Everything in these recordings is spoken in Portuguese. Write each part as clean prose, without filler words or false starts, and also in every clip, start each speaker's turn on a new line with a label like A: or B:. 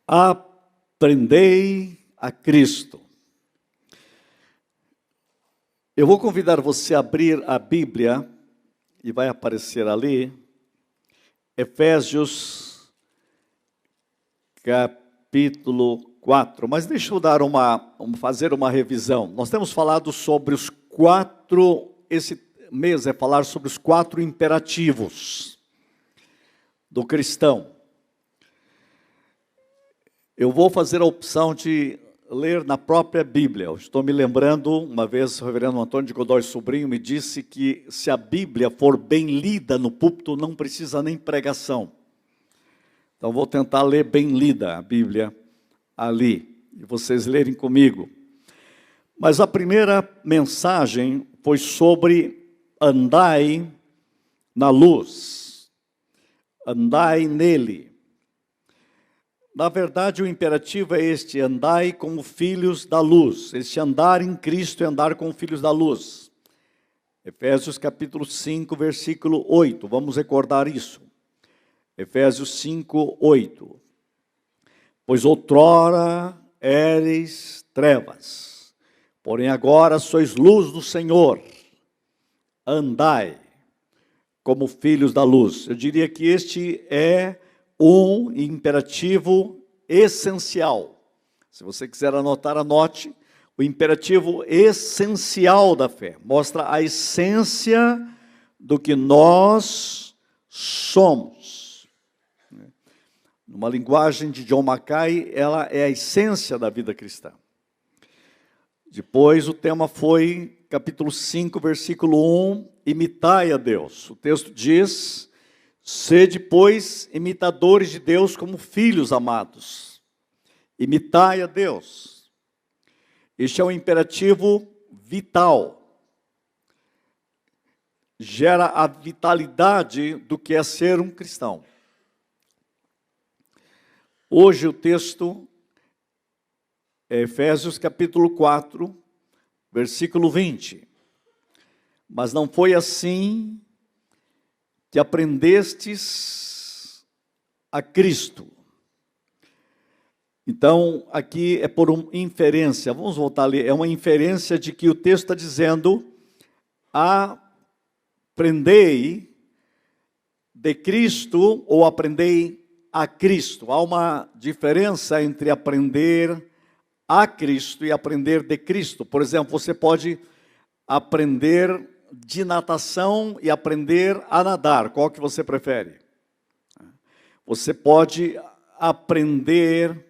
A: Aprendei a Cristo. Eu vou convidar você a abrir a Bíblia, e vai aparecer ali, Efésios, capítulo 4. Mas deixa eu fazer uma revisão. Nós temos falado sobre os quatro, esse mês é falar sobre os quatro imperativos do cristão. Eu vou fazer a opção de ler na própria Bíblia. Eu estou me lembrando, uma vez o reverendo Antônio de Godoy Sobrinho me disse que se a Bíblia for bem lida no púlpito, não precisa nem pregação. Então vou tentar ler bem lida a Bíblia ali, e vocês lerem comigo. Mas a primeira mensagem foi sobre andai na luz, andai nele. Na verdade, o imperativo é este: andai como filhos da luz. Este andar em Cristo é andar como filhos da luz. Efésios capítulo 5, versículo 8. Vamos recordar isso. Efésios 5, 8. Pois outrora éreis trevas, porém agora sois luz do Senhor. Andai como filhos da luz. Eu diria que este é um imperativo essencial. Se você quiser anotar, anote. O imperativo essencial da fé. Mostra a essência do que nós somos. Numa linguagem de John Mackay, ela é a essência da vida cristã. Depois o tema foi capítulo 5, versículo 1, imitai a Deus. O texto diz: sede, pois, imitadores de Deus como filhos amados. Imitai a Deus. Este é um imperativo vital. Gera a vitalidade do que é ser um cristão. Hoje o texto é Efésios capítulo 4, versículo 20. Mas não foi assim que aprendestes a Cristo. Então, aqui é por uma inferência, vamos voltar ali, é uma inferência de que o texto está dizendo: aprendei de Cristo ou aprendei a Cristo. Há uma diferença entre aprender a Cristo e aprender de Cristo. Por exemplo, você pode aprender de natação e aprender a nadar. Qual que você prefere? Você pode aprender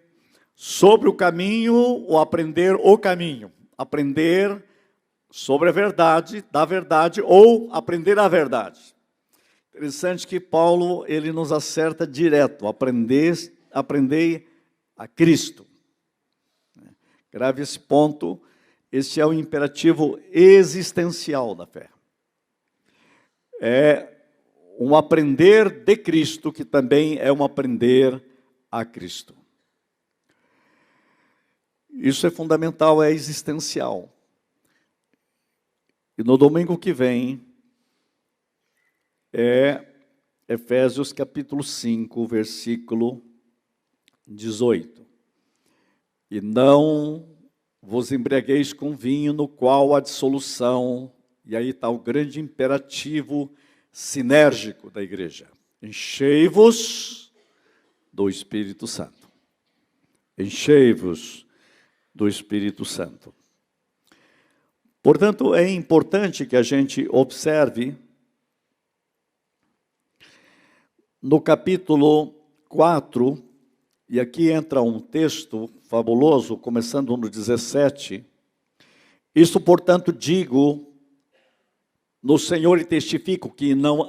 A: sobre o caminho ou aprender o caminho. Aprender sobre a verdade, da verdade, ou aprender a verdade. Interessante que Paulo, ele nos acerta direto: aprendei a Cristo. Grave esse ponto. Este é o imperativo existencial da fé. É um aprender de Cristo, que também é um aprender a Cristo. Isso é fundamental, é existencial. E no domingo que vem, é Efésios capítulo 5, versículo 18. E não vos embriagueis com vinho, no qual há dissolução. E aí está o grande imperativo sinérgico da igreja: enchei-vos do Espírito Santo. Enchei-vos do Espírito Santo. Portanto, é importante que a gente observe no capítulo 4, e aqui entra um texto fabuloso, começando no 17. Isso, portanto, digo no Senhor e testifico que não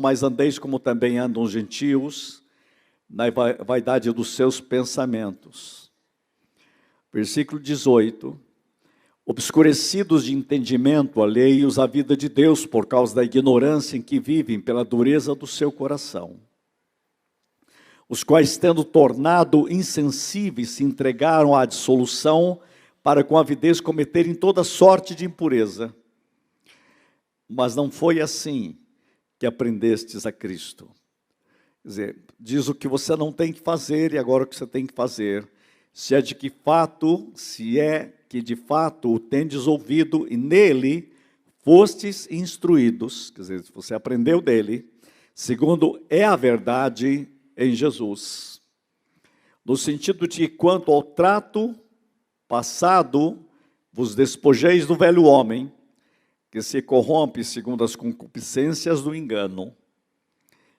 A: mais andeis como também andam os gentios, na vaidade dos seus pensamentos. Versículo 18. Obscurecidos de entendimento, alheios à vida de Deus, por causa da ignorância em que vivem, pela dureza do seu coração. Os quais, tendo tornado insensíveis, se entregaram à dissolução, para com avidez cometerem toda sorte de impureza. Mas não foi assim que aprendestes a Cristo. Quer dizer, diz o que você não tem que fazer e agora o que você tem que fazer. Se é que de fato o tendes ouvido e nele fostes instruídos, quer dizer, você aprendeu dele, segundo é a verdade em Jesus. No sentido de quanto ao trato passado, vos despojeis do velho homem, que se corrompe segundo as concupiscências do engano,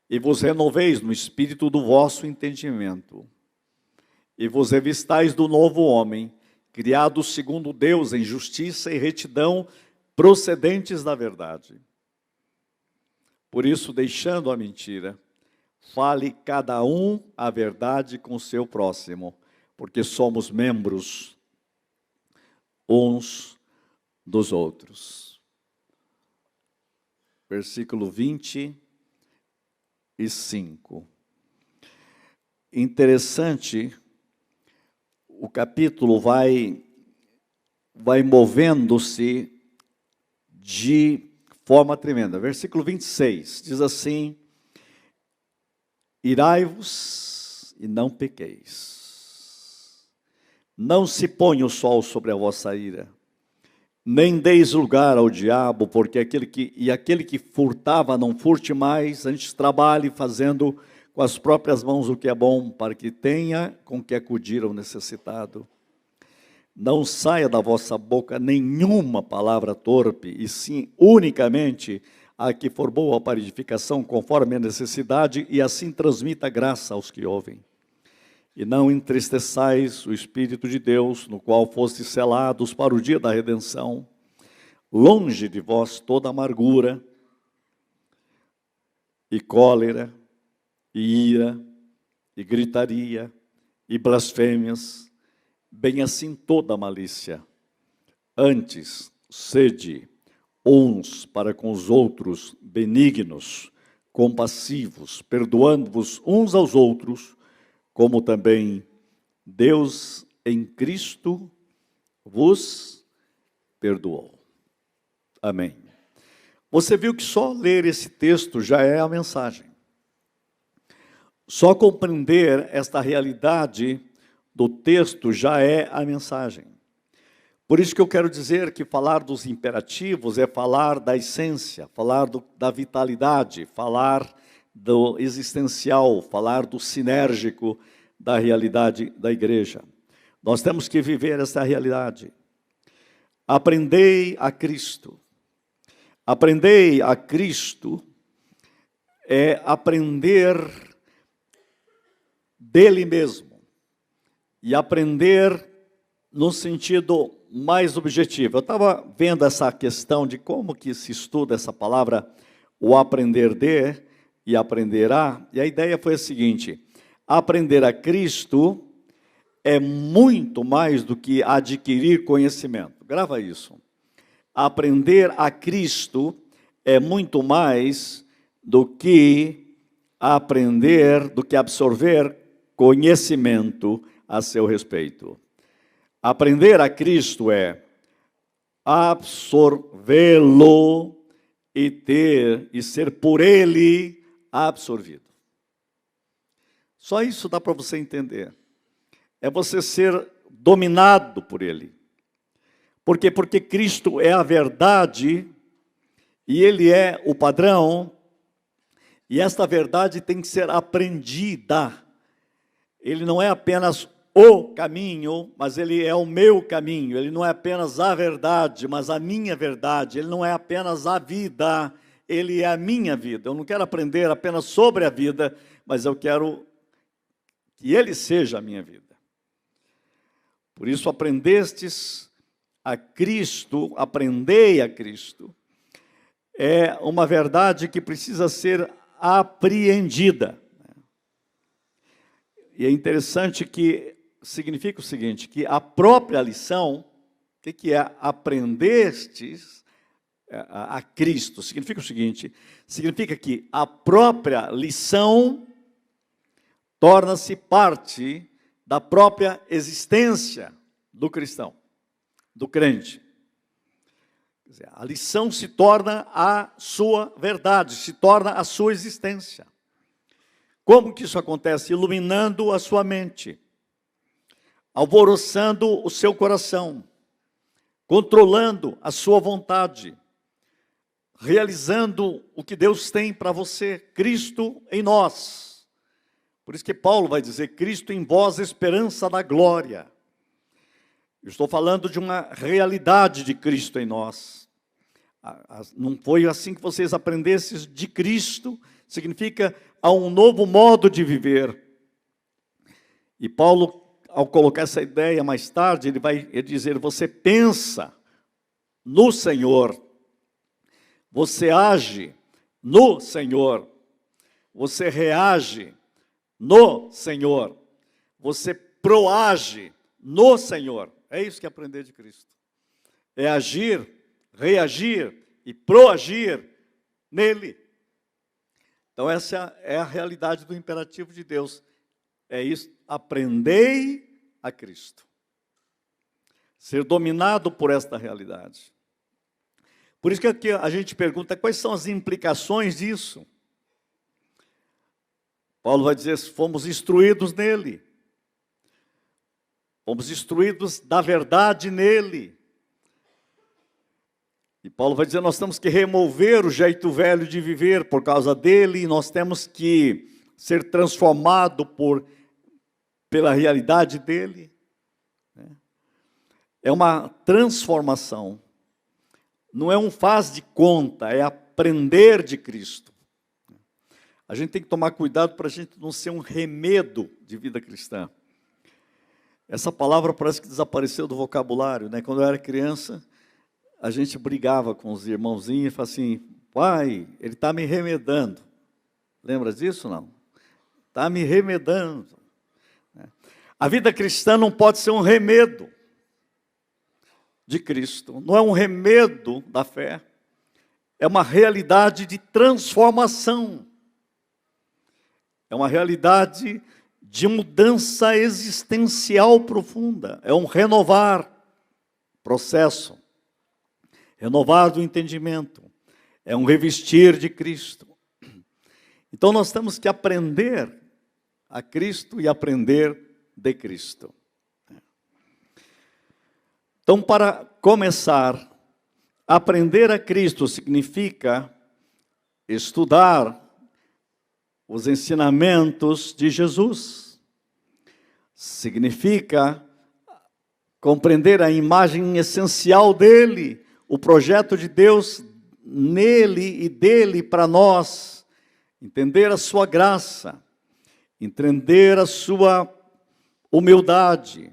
A: e vos renoveis no espírito do vosso entendimento, e vos revistais do novo homem, criado segundo Deus em justiça e retidão, procedentes da verdade. Por isso, deixando a mentira, fale cada um a verdade com o seu próximo, porque somos membros uns dos outros. Versículo 25. Interessante, o capítulo vai movendo-se de forma tremenda. Versículo 26 diz assim: irai-vos e não pequeis. Não se ponha o sol sobre a vossa ira, nem deis lugar ao diabo, porque aquele que furtava não furte mais, antes trabalhe fazendo com as próprias mãos o que é bom, para que tenha com que acudir ao necessitado. Não saia da vossa boca nenhuma palavra torpe, e sim unicamente a que for boa para edificação, conforme a necessidade, e assim transmita graça aos que ouvem. E não entristeçais o Espírito de Deus, no qual fostes selados para o dia da redenção. Longe de vós toda amargura, e cólera, e ira, e gritaria, e blasfêmias, bem assim toda malícia. Antes, sede uns para com os outros benignos, compassivos, perdoando-vos uns aos outros, como também Deus em Cristo vos perdoou. Amém. Você viu que só ler esse texto já é a mensagem. Só compreender esta realidade do texto já é a mensagem. Por isso que eu quero dizer que falar dos imperativos é falar da essência, falar da vitalidade, falar do existencial, falar do sinérgico da realidade da igreja. Nós temos que viver essa realidade. Aprendei a Cristo. Aprendei a Cristo é aprender dele mesmo. E aprender no sentido mais objetivo. Eu estava vendo essa questão de como que se estuda essa palavra, o aprender de e aprenderá, e a ideia foi a seguinte: aprender a Cristo é muito mais do que adquirir conhecimento. Grava isso. Aprender a Cristo é muito mais do que aprender, do que absorver conhecimento a seu respeito. Aprender a Cristo é absorvê-lo e ser por ele absorvido. Só isso dá para você entender. É você ser dominado por ele. Por quê? Porque Cristo é a verdade e ele é o padrão, e esta verdade tem que ser aprendida. Ele não é apenas o caminho, mas ele é o meu caminho. Ele não é apenas a verdade, mas a minha verdade. Ele não é apenas a vida, ele é a minha vida. Eu não quero aprender apenas sobre a vida, mas eu quero que ele seja a minha vida. Por isso, aprendei a Cristo, é uma verdade que precisa ser apreendida. E é interessante que significa o seguinte, que a própria lição, o que é aprendestes a Cristo? Significa o seguinte, significa que a própria lição torna-se parte da própria existência do cristão, do crente. Quer dizer, a lição se torna a sua verdade, se torna a sua existência. Como que isso acontece? Iluminando a sua mente, alvoroçando o seu coração, controlando a sua vontade, realizando o que Deus tem para você, Cristo em nós. Por isso que Paulo vai dizer, Cristo em vós, esperança da glória. Eu estou falando de uma realidade de Cristo em nós. Não foi assim que vocês aprendessem de Cristo, significa há um novo modo de viver. E Paulo, ao colocar essa ideia mais tarde, ele vai dizer, você pensa no Senhor, você age no Senhor, você reage no Senhor, você proage no Senhor. É isso que é aprender de Cristo. É agir, reagir e proagir nele. Então essa é a realidade do imperativo de Deus. É isso, aprendei a Cristo. Ser dominado por esta realidade. Por isso que aqui a gente pergunta, quais são as implicações disso? Paulo vai dizer, fomos instruídos nele. Fomos instruídos da verdade nele. E Paulo vai dizer, nós temos que remover o jeito velho de viver por causa dele, e nós temos que ser transformado pela realidade dele. É uma transformação. Não é um faz de conta, é aprender de Cristo. A gente tem que tomar cuidado para a gente não ser um remedo de vida cristã. Essa palavra parece que desapareceu do vocabulário, né? Quando eu era criança, a gente brigava com os irmãozinhos e falava assim, pai, ele está me remedando. Lembra disso, não? Está me remedando. A vida cristã não pode ser um remedo de Cristo. Não é um remedo da fé. É uma realidade de transformação. É uma realidade de mudança existencial profunda. É um renovar processo. Renovar do entendimento. É um revestir de Cristo. Então nós temos que aprender a Cristo e aprender de Cristo. Então, para começar, aprender a Cristo significa estudar os ensinamentos de Jesus. Significa compreender a imagem essencial dele, o projeto de Deus nele e dele para nós. Entender a sua graça, entender a sua humildade.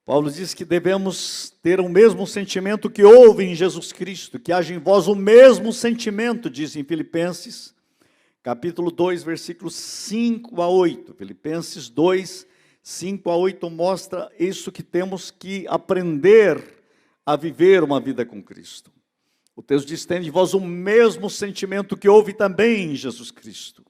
A: Paulo diz que devemos ter o mesmo sentimento que houve em Jesus Cristo, que haja em vós o mesmo sentimento, diz em Filipenses, capítulo 2, versículos 5 a 8. Filipenses 2, 5 a 8 mostra isso que temos que aprender a viver uma vida com Cristo. O texto diz, tem em vós o mesmo sentimento que houve também em Jesus Cristo.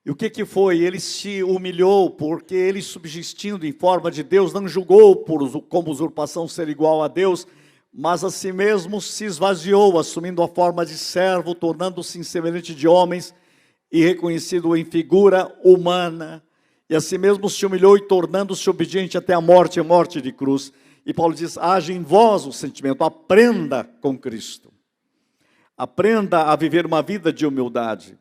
A: E o que foi? Ele se humilhou, porque ele, subsistindo em forma de Deus, não julgou como usurpação ser igual a Deus, mas a si mesmo se esvaziou, assumindo a forma de servo, tornando-se semelhante de homens, e reconhecido em figura humana, e a si mesmo se humilhou e tornando-se obediente até a morte de cruz. E Paulo diz, haja em vós o sentimento, aprenda com Cristo. Aprenda a viver uma vida de humildade.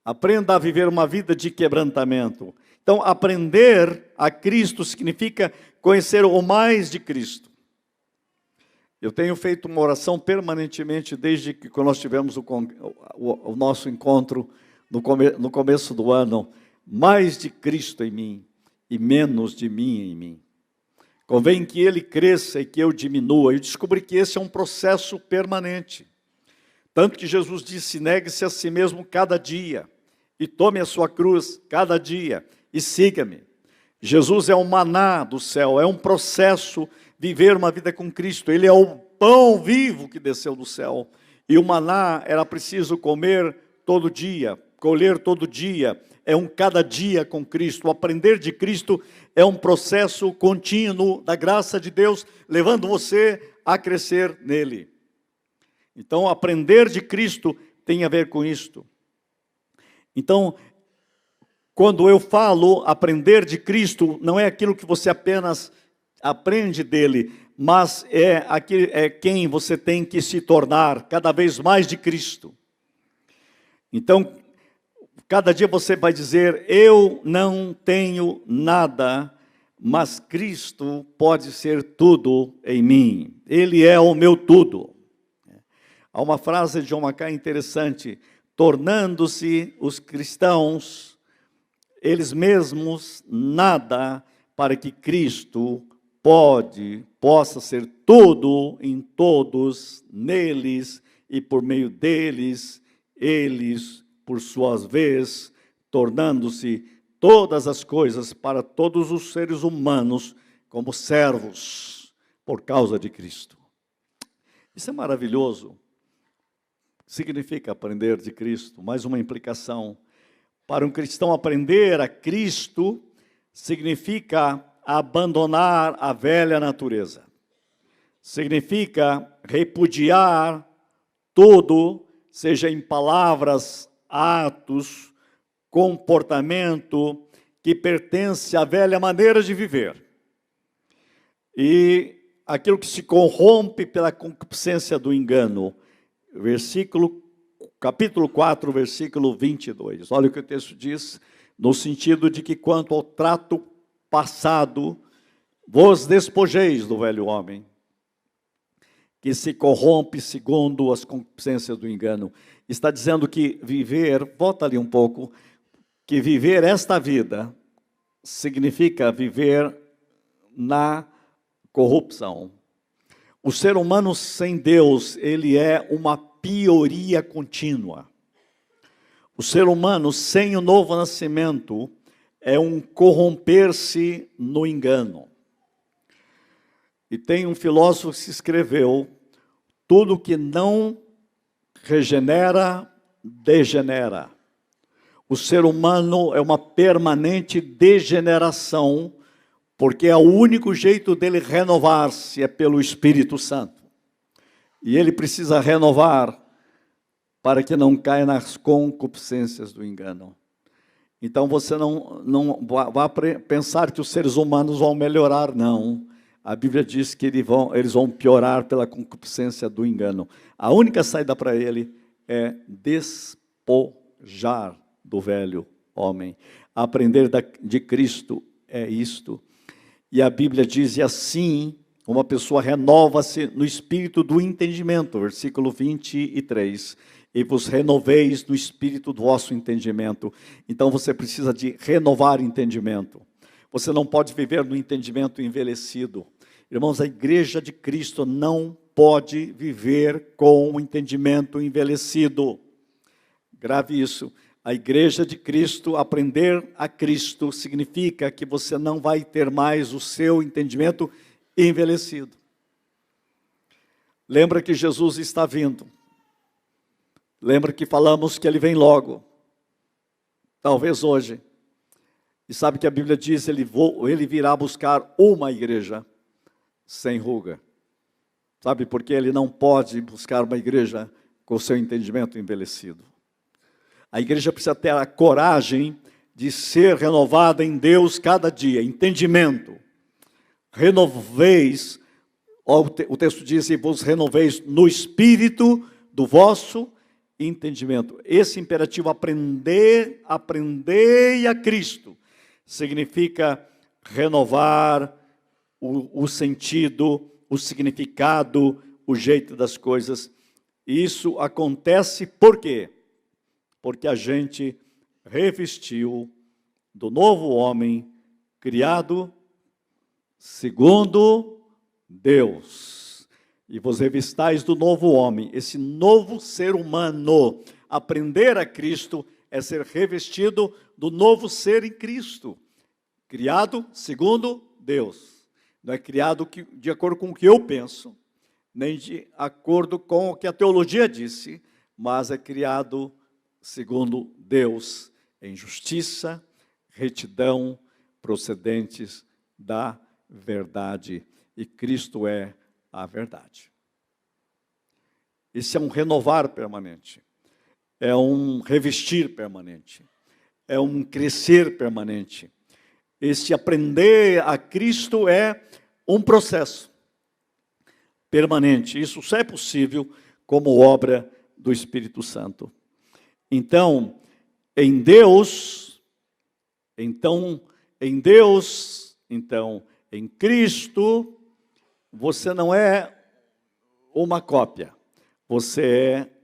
A: Aprenda a viver uma vida de quebrantamento. Então, aprender a Cristo significa conhecer o mais de Cristo. Eu tenho feito uma oração permanentemente desde que nós tivemos o nosso encontro no começo do ano. Mais de Cristo em mim e menos de mim em mim. Convém que Ele cresça e que eu diminua. Eu descobri que esse é um processo permanente. Tanto que Jesus disse, negue-se a si mesmo cada dia. E tome a sua cruz cada dia e siga-me. Jesus é o maná do céu, é um processo viver uma vida com Cristo. Ele é o pão vivo que desceu do céu. E o maná era preciso comer todo dia, colher todo dia. É um cada dia com Cristo. O aprender de Cristo é um processo contínuo da graça de Deus, levando você a crescer nele. Então, aprender de Cristo tem a ver com isto. Então, quando eu falo aprender de Cristo, não é aquilo que você apenas aprende dele, mas é quem você tem que se tornar cada vez mais de Cristo. Então, cada dia você vai dizer, eu não tenho nada, mas Cristo pode ser tudo em mim. Ele é o meu tudo. Há uma frase de John Mackay interessante, tornando-se os cristãos eles mesmos nada, para que Cristo possa ser tudo em todos, neles e por meio deles, eles, por suas vezes, tornando-se todas as coisas para todos os seres humanos como servos, por causa de Cristo. Isso é maravilhoso. Significa aprender de Cristo, mais uma implicação. Para um cristão aprender a Cristo, significa abandonar a velha natureza. Significa repudiar tudo, seja em palavras, atos, comportamento, que pertence à velha maneira de viver. E aquilo que se corrompe pela concupiscência do engano. Capítulo 4, versículo 22. Olha o que o texto diz, no sentido de que quanto ao trato passado, vos despojeis do velho homem, que se corrompe segundo as concupiscências do engano. Está dizendo que viver, volta ali um pouco, que viver esta vida significa viver na corrupção. O ser humano sem Deus, ele é uma pioria contínua. O ser humano sem o novo nascimento é um corromper-se no engano. E tem um filósofo que escreveu, tudo que não regenera, degenera. O ser humano é uma permanente degeneração, porque é o único jeito dele renovar-se, é pelo Espírito Santo. E ele precisa renovar para que não caia nas concupiscências do engano. Então você não vá pensar que os seres humanos vão melhorar, não. A Bíblia diz que eles vão piorar pela concupiscência do engano. A única saída para ele é despojar do velho homem. Aprender de Cristo é isto. E a Bíblia diz, e assim, uma pessoa renova-se no espírito do entendimento, versículo 23, e vos renoveis no espírito do vosso entendimento. Então você precisa de renovar entendimento. Você não pode viver no entendimento envelhecido. Irmãos, a igreja de Cristo não pode viver com o entendimento envelhecido. Grave isso. A igreja de Cristo, aprender a Cristo, significa que você não vai ter mais o seu entendimento envelhecido. Lembra que Jesus está vindo. Lembra que falamos que Ele vem logo. Talvez hoje. E sabe que a Bíblia diz, Ele virá buscar uma igreja sem ruga. Sabe por que Ele não pode buscar uma igreja com o seu entendimento envelhecido? A igreja precisa ter a coragem de ser renovada em Deus cada dia. Entendimento. Renoveis, o texto diz, e vos renoveis no espírito do vosso entendimento. Esse imperativo, aprender a Cristo, significa renovar o sentido, o significado, o jeito das coisas. E isso acontece por quê? Porque a gente revestiu do novo homem criado segundo Deus. E vos revistais do novo homem, esse novo ser humano. Aprender a Cristo é ser revestido do novo ser em Cristo, criado segundo Deus. Não é criado de acordo com o que eu penso, nem de acordo com o que a teologia disse, mas é criado segundo Deus, em justiça, retidão, procedentes da verdade. E Cristo é a verdade. Esse é um renovar permanente. é um revestir permanente, é um crescer permanente. Esse aprender a Cristo é um processo permanente. Isso só é possível como obra do Espírito Santo. Então, em Deus, em Cristo, você não é uma cópia, você é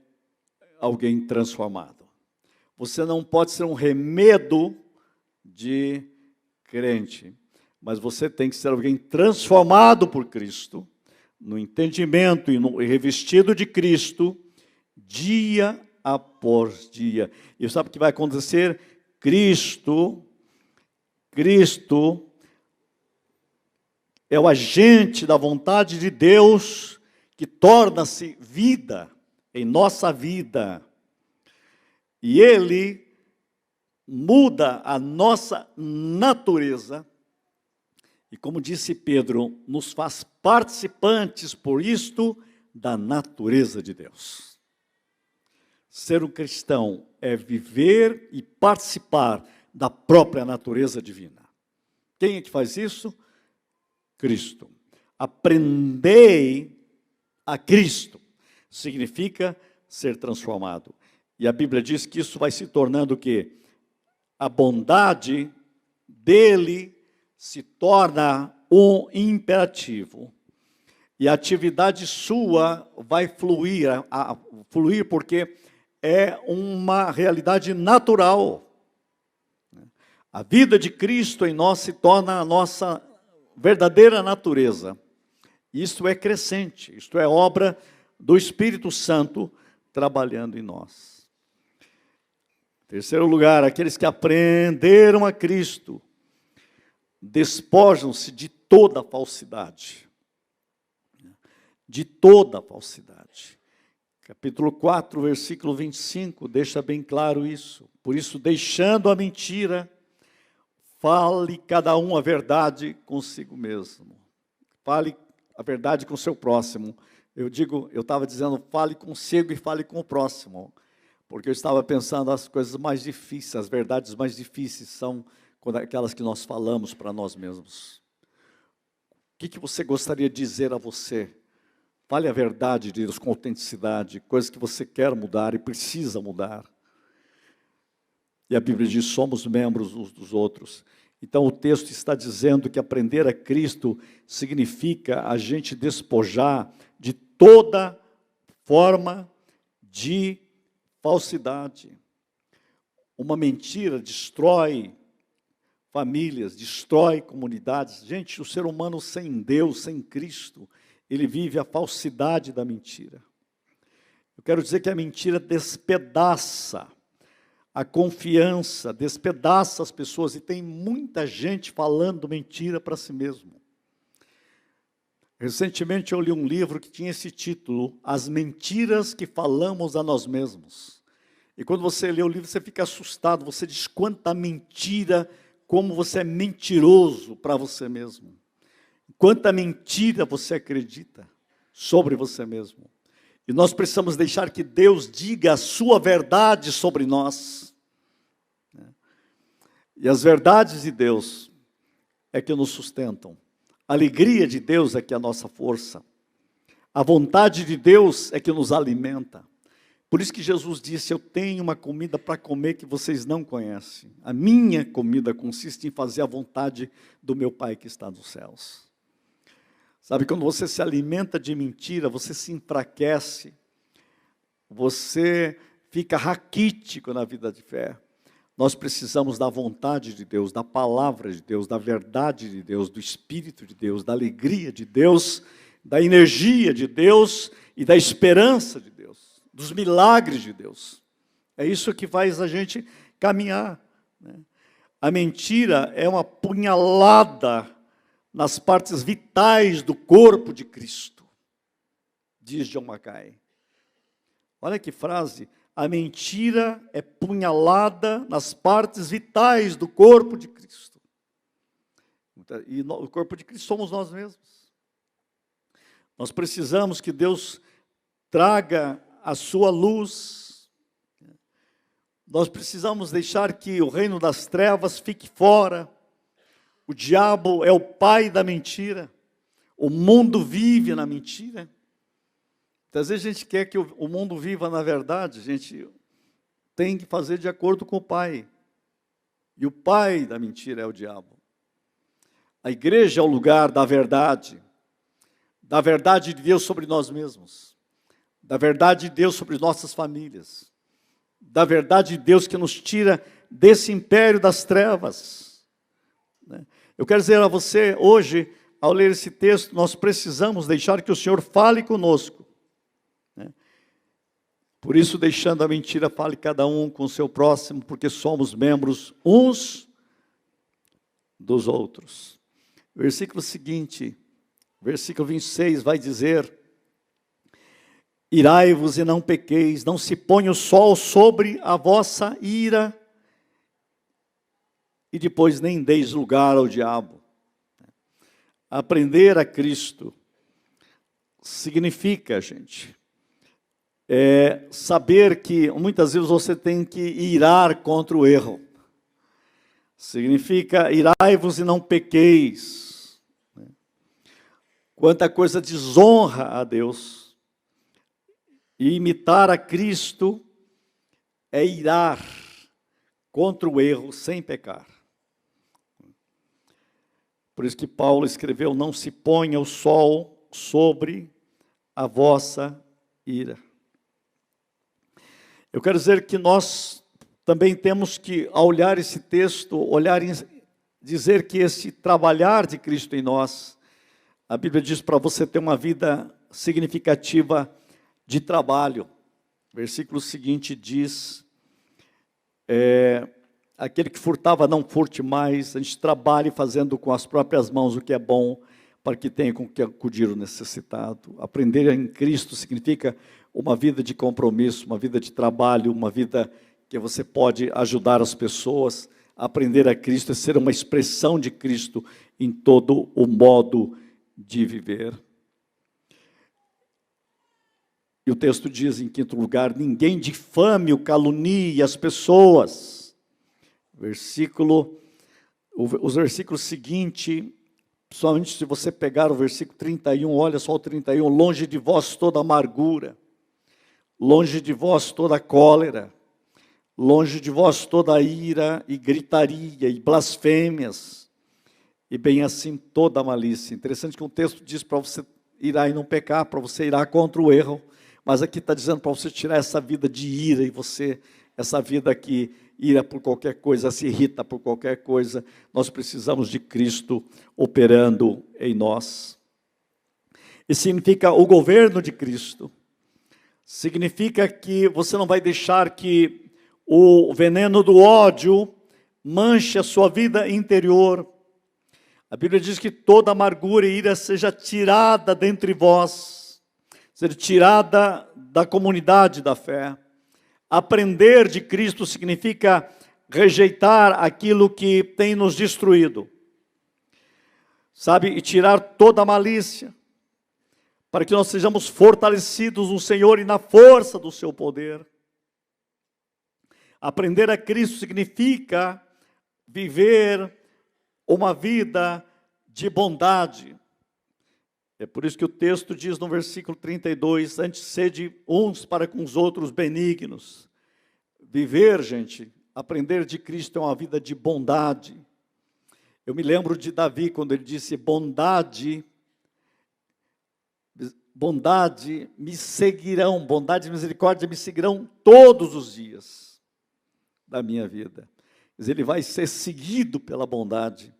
A: alguém transformado. Você não pode ser um remedo de crente, mas você tem que ser alguém transformado por Cristo, no entendimento e revestido de Cristo, dia após dia. E sabe o que vai acontecer? Cristo é o agente da vontade de Deus que torna-se vida em nossa vida. E Ele muda a nossa natureza. E como disse Pedro, nos faz participantes, por isto, da natureza de Deus. Ser um cristão é viver e participar da própria natureza divina. Quem é que faz isso? Cristo. Aprendei a Cristo significa ser transformado. E a Bíblia diz que isso vai se tornando o quê? A bondade dele se torna um imperativo. E a atividade sua vai fluir porque é uma realidade natural. A vida de Cristo em nós se torna a nossa verdadeira natureza. Isto é crescente, isto é obra do Espírito Santo trabalhando em nós. Terceiro lugar, aqueles que aprenderam a Cristo despojam-se de toda falsidade. De toda falsidade. Capítulo 4, versículo 25, deixa bem claro isso. Por isso, deixando a mentira, fale cada um a verdade consigo mesmo. Fale a verdade com o seu próximo. Eu estava dizendo, fale consigo e fale com o próximo. Porque eu estava pensando as coisas mais difíceis, as verdades mais difíceis são aquelas que nós falamos para nós mesmos. O que você gostaria de dizer a você? Fale a verdade de Deus com autenticidade, coisas que você quer mudar e precisa mudar. E a Bíblia diz, somos membros uns dos outros. Então o texto está dizendo que aprender a Cristo significa a gente despojar de toda forma de falsidade. Uma mentira destrói famílias, destrói comunidades. Gente, o ser humano sem Deus, sem Cristo, ele vive a falsidade da mentira. Eu quero dizer que a mentira despedaça a confiança, despedaça as pessoas, e tem muita gente falando mentira para si mesmo. Recentemente eu li um livro que tinha esse título, As Mentiras que Falamos a Nós Mesmos. E quando você lê o livro, você fica assustado, você diz quanta mentira, como você é mentiroso para você mesmo. Quanta mentira você acredita sobre você mesmo. E nós precisamos deixar que Deus diga a sua verdade sobre nós. E as verdades de Deus é que nos sustentam. A alegria de Deus é que é a nossa força. A vontade de Deus é que nos alimenta. Por isso que Jesus disse, eu tenho uma comida para comer que vocês não conhecem. A minha comida consiste em fazer a vontade do meu Pai que está nos céus. Sabe, quando você se alimenta de mentira, você se enfraquece, você fica raquítico na vida de fé. Nós precisamos da vontade de Deus, da palavra de Deus, da verdade de Deus, do Espírito de Deus, da alegria de Deus, da energia de Deus e da esperança de Deus, dos milagres de Deus. É isso que faz a gente caminhar, né? A mentira é uma punhalada nas partes vitais do corpo de Cristo, diz John Mackay. Olha que frase, a mentira é punhalada nas partes vitais do corpo de Cristo. E o corpo de Cristo somos nós mesmos. Nós precisamos que Deus traga a sua luz, Nós precisamos deixar que o reino das trevas fique fora. O diabo é o pai da mentira. O mundo vive na mentira. Às vezes a gente quer que o mundo viva na verdade, a gente tem que fazer de acordo com o pai. E o pai da mentira é o diabo. A igreja é o lugar da verdade de Deus sobre nós mesmos, da verdade de Deus sobre nossas famílias, da verdade de Deus que nos tira desse império das trevas. Eu quero dizer a você, hoje, ao ler esse texto, nós precisamos deixar que o Senhor fale conosco. Por isso, deixando a mentira, fale cada um com o seu próximo, porque somos membros uns dos outros. Versículo seguinte, versículo 26, vai dizer: irai-vos e não pequeis, não se ponha o sol sobre a vossa ira, e depois nem deis lugar ao diabo. Aprender a Cristo significa, gente, saber que muitas vezes você tem que irar contra o erro. Significa irai-vos e não pequeis. Quanta coisa desonra a Deus. E imitar a Cristo é irar contra o erro sem pecar. Por isso que Paulo escreveu: não se ponha o sol sobre a vossa ira. Eu quero dizer que nós também temos que, ao olhar esse texto, dizer que esse trabalhar de Cristo em nós, a Bíblia diz para você ter uma vida significativa de trabalho. O versículo seguinte diz: aquele que furtava não furte mais, a gente trabalhe fazendo com as próprias mãos o que é bom, para que tenha com que acudir o necessitado. Aprender em Cristo significa uma vida de compromisso, uma vida de trabalho, uma vida que você pode ajudar as pessoas. Aprender a Cristo é ser uma expressão de Cristo em todo o modo de viver. E o texto diz, em quinto lugar: ninguém difame ou calunie as pessoas. Os versículos seguintes, principalmente se você pegar o versículo 31, olha só o 31, longe de vós toda amargura, longe de vós toda cólera, longe de vós toda ira e gritaria e blasfêmias, e bem assim toda malícia. Interessante que o texto diz para você irar e não pecar, para você irar contra o erro, mas aqui está dizendo para você tirar essa vida de ira, e essa vida que ira por qualquer coisa, se irrita por qualquer coisa. Nós precisamos de Cristo operando em nós. E significa o governo de Cristo. Significa que você não vai deixar que o veneno do ódio manche a sua vida interior. A Bíblia diz que toda amargura e ira seja tirada dentre vós, seja tirada da comunidade da fé. Aprender de Cristo significa rejeitar aquilo que tem nos destruído, sabe, e tirar toda a malícia, para que nós sejamos fortalecidos no Senhor e na força do seu poder. Aprender a Cristo significa viver uma vida de bondade. É por isso que o texto diz no versículo 32, antes sede uns para com os outros benignos. Viver, gente, aprender de Cristo é uma vida de bondade. Eu me lembro de Davi, quando ele disse: bondade me seguirão, bondade e misericórdia me seguirão todos os dias da minha vida. Mas ele vai ser seguido pela bondade.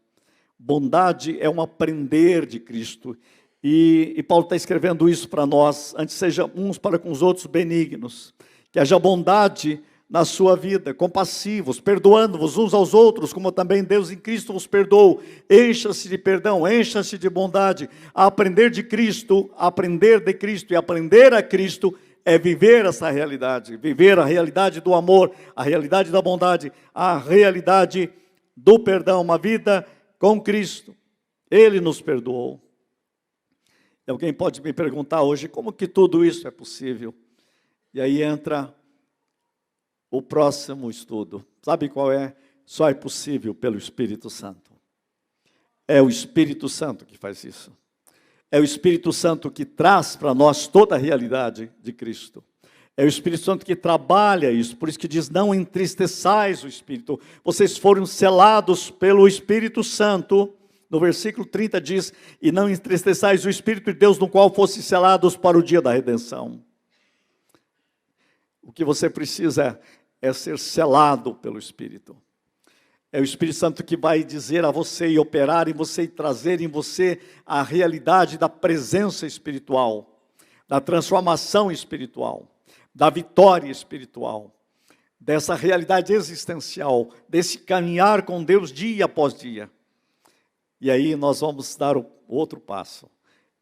A: Bondade é um aprender de Cristo. E Paulo está escrevendo isso para nós: antes seja uns para com os outros benignos, que haja bondade na sua vida, compassivos, perdoando-vos uns aos outros, como também Deus em Cristo vos perdoou. Encha-se de perdão, encha-se de bondade. A aprender de Cristo e aprender a Cristo é viver essa realidade, viver a realidade do amor, a realidade da bondade, a realidade do perdão, uma vida com Cristo. Ele nos perdoou. E alguém pode me perguntar hoje, como que tudo isso é possível? E aí entra o próximo estudo. Sabe qual é? Só é possível pelo Espírito Santo. É o Espírito Santo que faz isso. É o Espírito Santo que traz para nós toda a realidade de Cristo. É o Espírito Santo que trabalha isso. Por isso que diz, não entristeçais o Espírito. Vocês foram selados pelo Espírito Santo. No versículo 30 diz, e não entristeçais o Espírito de Deus, no qual fostes selados para o dia da redenção. O que você precisa é ser selado pelo Espírito. É o Espírito Santo que vai dizer a você e operar em você e trazer em você a realidade da presença espiritual, da transformação espiritual, da vitória espiritual, dessa realidade existencial, desse caminhar com Deus dia após dia. E aí nós vamos dar o outro passo,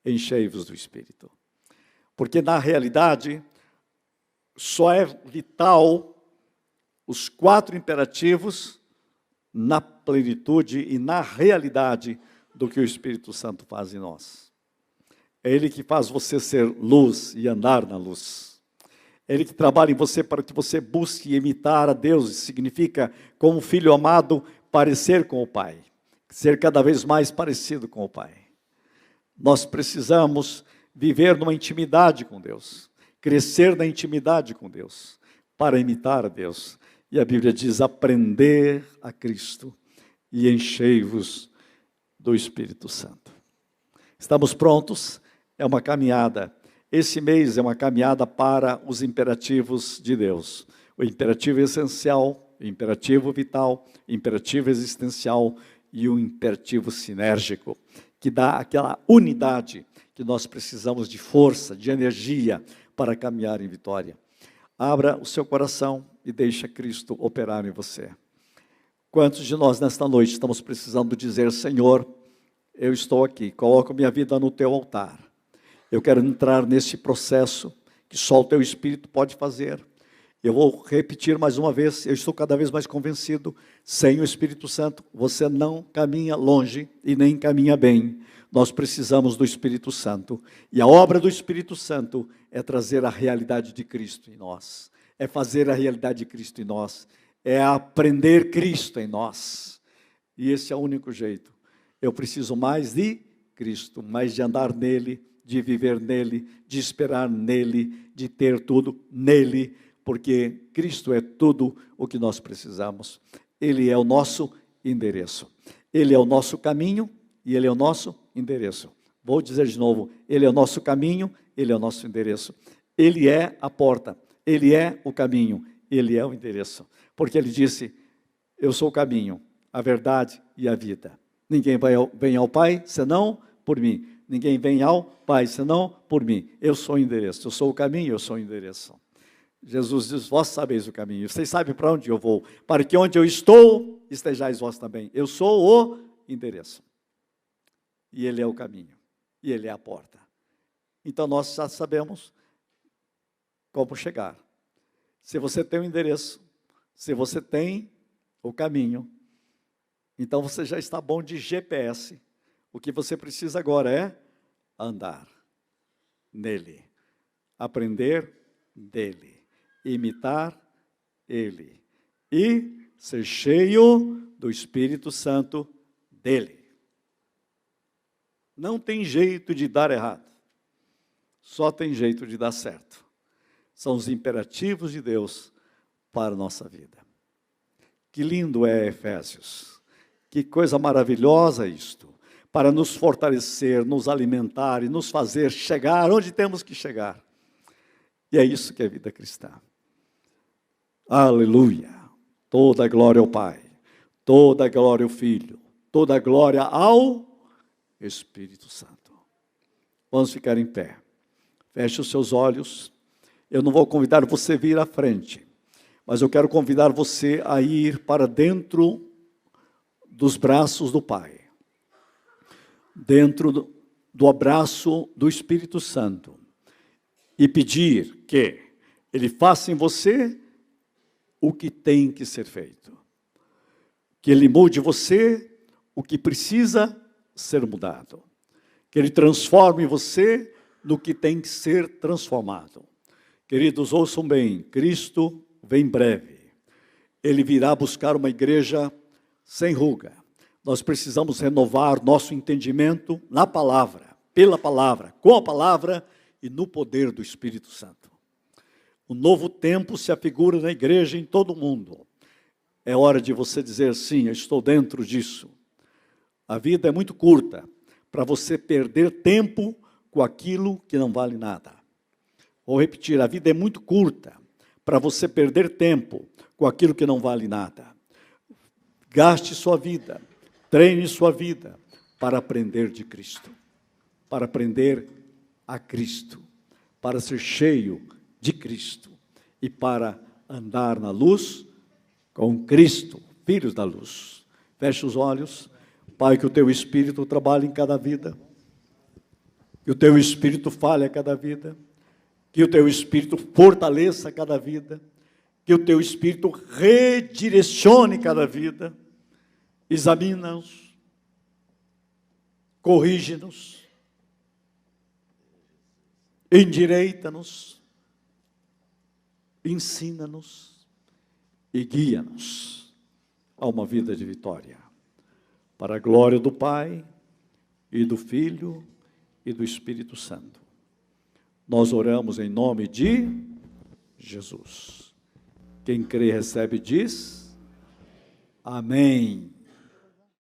A: enchei-vos do Espírito. Porque na realidade, só é vital os 4 imperativos na plenitude e na realidade do que o Espírito Santo faz em nós. É Ele que faz você ser luz e andar na luz. É Ele que trabalha em você para que você busque imitar a Deus. Isso significa, como filho amado, parecer com o Pai. Ser cada vez mais parecido com o Pai. Nós precisamos viver numa intimidade com Deus. Crescer na intimidade com Deus. Para imitar a Deus. E a Bíblia diz, aprender a Cristo e enchei-vos do Espírito Santo. Estamos prontos? É uma caminhada. Esse mês é uma caminhada para os imperativos de Deus. O imperativo essencial, o imperativo vital, o imperativo existencial e o imperativo sinérgico, que dá aquela unidade que nós precisamos de força, de energia para caminhar em vitória. Abra o seu coração e deixa Cristo operar em você. Quantos de nós nesta noite estamos precisando dizer, Senhor, eu estou aqui, coloco minha vida no teu altar. Eu quero entrar nesse processo que só o teu Espírito pode fazer. Eu vou repetir mais uma vez, eu estou cada vez mais convencido, sem o Espírito Santo, você não caminha longe e nem caminha bem. Nós precisamos do Espírito Santo. E a obra do Espírito Santo é trazer a realidade de Cristo em nós. É fazer a realidade de Cristo em nós. É aprender Cristo em nós. E esse é o único jeito. Eu preciso mais de Cristo, mais de andar nele, de viver nele, de esperar nele, de ter tudo nele, porque Cristo é tudo o que nós precisamos. Ele é o nosso endereço. Ele é o nosso caminho e Ele é o nosso endereço. Vou dizer de novo, Ele é o nosso caminho, Ele é o nosso endereço. Ele é a porta, Ele é o caminho, Ele é o endereço. Porque Ele disse, eu sou o caminho, a verdade e a vida. Ninguém vem ao Pai senão por mim. Ninguém vem ao Pai senão por mim. Eu sou o endereço, eu sou o caminho, eu sou o endereço. Jesus diz, vós sabeis o caminho, vocês sabem para onde eu vou, para que onde eu estou, estejais vós também. Eu sou o endereço. E Ele é o caminho, e Ele é a porta. Então nós já sabemos como chegar. Se você tem o endereço, se você tem o caminho, então você já está bom de GPS. O que você precisa agora é andar nele, aprender dele, imitar ele e ser cheio do Espírito Santo dele. Não tem jeito de dar errado, só tem jeito de dar certo. São os imperativos de Deus para a nossa vida. Que lindo é Efésios, que coisa maravilhosa isto, para nos fortalecer, nos alimentar e nos fazer chegar onde temos que chegar. E é isso que é a vida cristã. Aleluia! Toda a glória ao Pai, toda a glória ao Filho, toda a glória ao Espírito Santo. Vamos ficar em pé. Feche os seus olhos. Eu não vou convidar você a vir à frente, mas eu quero convidar você a ir para dentro dos braços do Pai. Dentro do abraço do Espírito Santo. E pedir que Ele faça em você o que tem que ser feito. Que Ele mude você o que precisa ser mudado. Que Ele transforme você no que tem que ser transformado. Queridos, ouçam bem, Cristo vem breve. Ele virá buscar uma igreja sem ruga. Nós precisamos renovar nosso entendimento na palavra, pela palavra, com a palavra e no poder do Espírito Santo. O novo tempo se afigura na igreja em todo o mundo. É hora de você dizer, sim, eu estou dentro disso. A vida é muito curta para você perder tempo com aquilo que não vale nada. Vou repetir, a vida é muito curta para você perder tempo com aquilo que não vale nada. Gaste sua vida, treine sua vida para aprender de Cristo, para aprender a Cristo, para ser cheio de Cristo e para andar na luz com Cristo, filhos da luz. Feche os olhos. Pai, que o Teu Espírito trabalhe em cada vida, que o Teu Espírito fale a cada vida, que o Teu Espírito fortaleça cada vida, que o Teu Espírito redirecione cada vida, examina-nos, corrige-nos, endireita-nos, ensina-nos e guia-nos a uma vida de vitória. Para a glória do Pai, e do Filho, e do Espírito Santo. Nós oramos em nome de Jesus. Quem crê e recebe diz, amém.